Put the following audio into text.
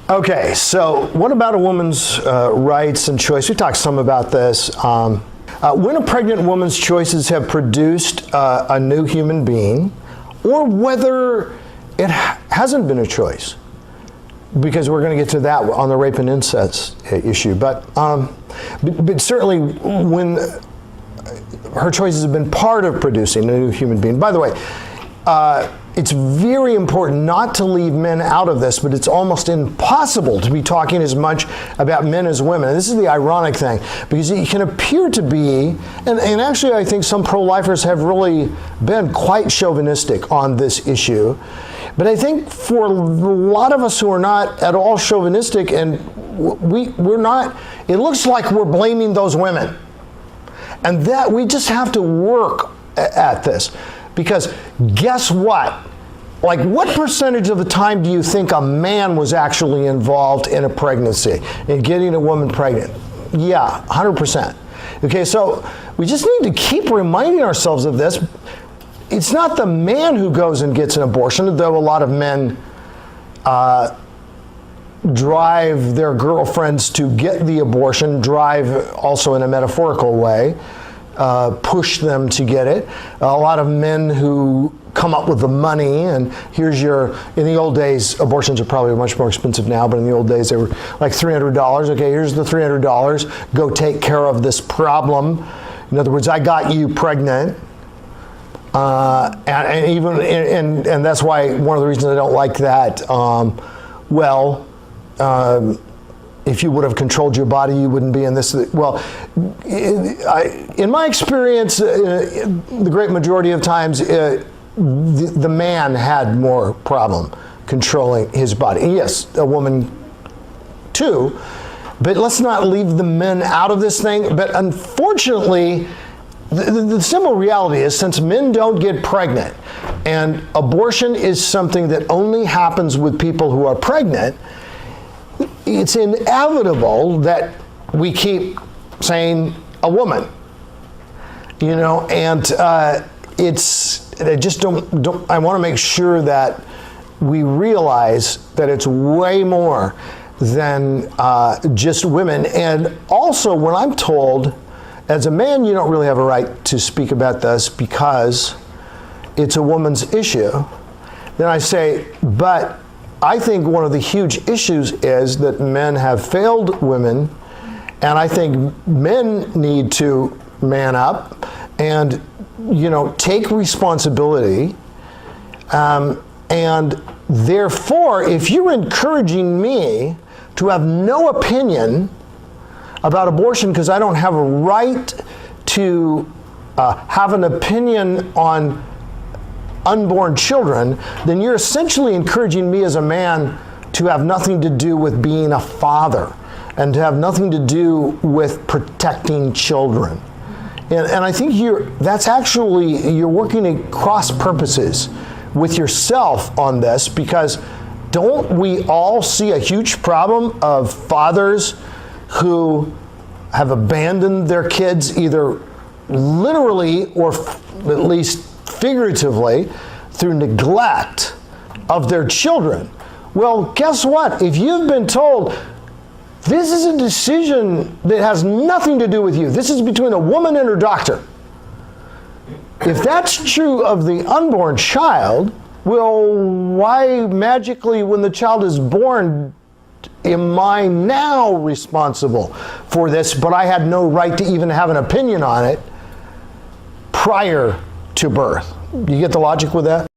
Okay, so what about a woman's rights and choice? We talked some about this. When a pregnant woman's choices have produced a new human being, or whether it hasn't been a choice, because we're going to get to that on the rape and incest issue. But certainly when her choices have been part of producing a new human being. By the way, it's very important not to leave men out of this, but it's almost impossible to be talking as much about men as women. And this is the ironic thing, because it can appear to be, and actually I think some pro-lifers have really been quite chauvinistic on this issue. But I think for a lot of us who are not at all chauvinistic, and we're not, it looks like we're blaming those women. And that we just have to work at this. Because guess what? Like, what percentage of the time do you think a man was actually involved in a pregnancy, in getting a woman pregnant? Yeah, 100%. Okay, so we just need to keep reminding ourselves of this. It's not the man who goes and gets an abortion, though a lot of men drive their girlfriends to get the abortion, drive also in a metaphorical way, push them to get it. A lot of men who come up with the money, and here's your, in the old days, abortions are probably much more expensive now, but in the old days they were like $300. Okay, here's the $300, go take care of this problem. In other words, I got you pregnant. And that's why one of the reasons I don't like that, if you would have controlled your body, you wouldn't be in this. Well, in my experience, the great majority of times, the man had more problem controlling his body. Yes, a woman too, but let's not leave the men out of this thing. But unfortunately, the simple reality is, since men don't get pregnant, and abortion is something that only happens with people who are pregnant, it's inevitable that we keep saying a woman, you know, and I just don't, I want to make sure that we realize that it's way more than just women. And also, when I'm told, as a man, you don't really have a right to speak about this because it's a woman's issue, then I say, but I think one of the huge issues is that men have failed women, and I think men need to man up and, you know, take responsibility. And therefore, if you're encouraging me to have no opinion about abortion because I don't have a right to have an opinion on unborn children, then you're essentially encouraging me as a man to have nothing to do with being a father and to have nothing to do with protecting children. And I think that's actually, you're working at cross purposes with yourself on this, because don't we all see a huge problem of fathers who have abandoned their kids, either literally or at least figuratively, through neglect of their children? Well, guess what? If you've been told this is a decision that has nothing to do with you, this is between a woman and her doctor, if that's true of the unborn child, well, why magically, when the child is born, am I now responsible for this, but I had no right to even have an opinion on it prior to birth? You get the logic with that?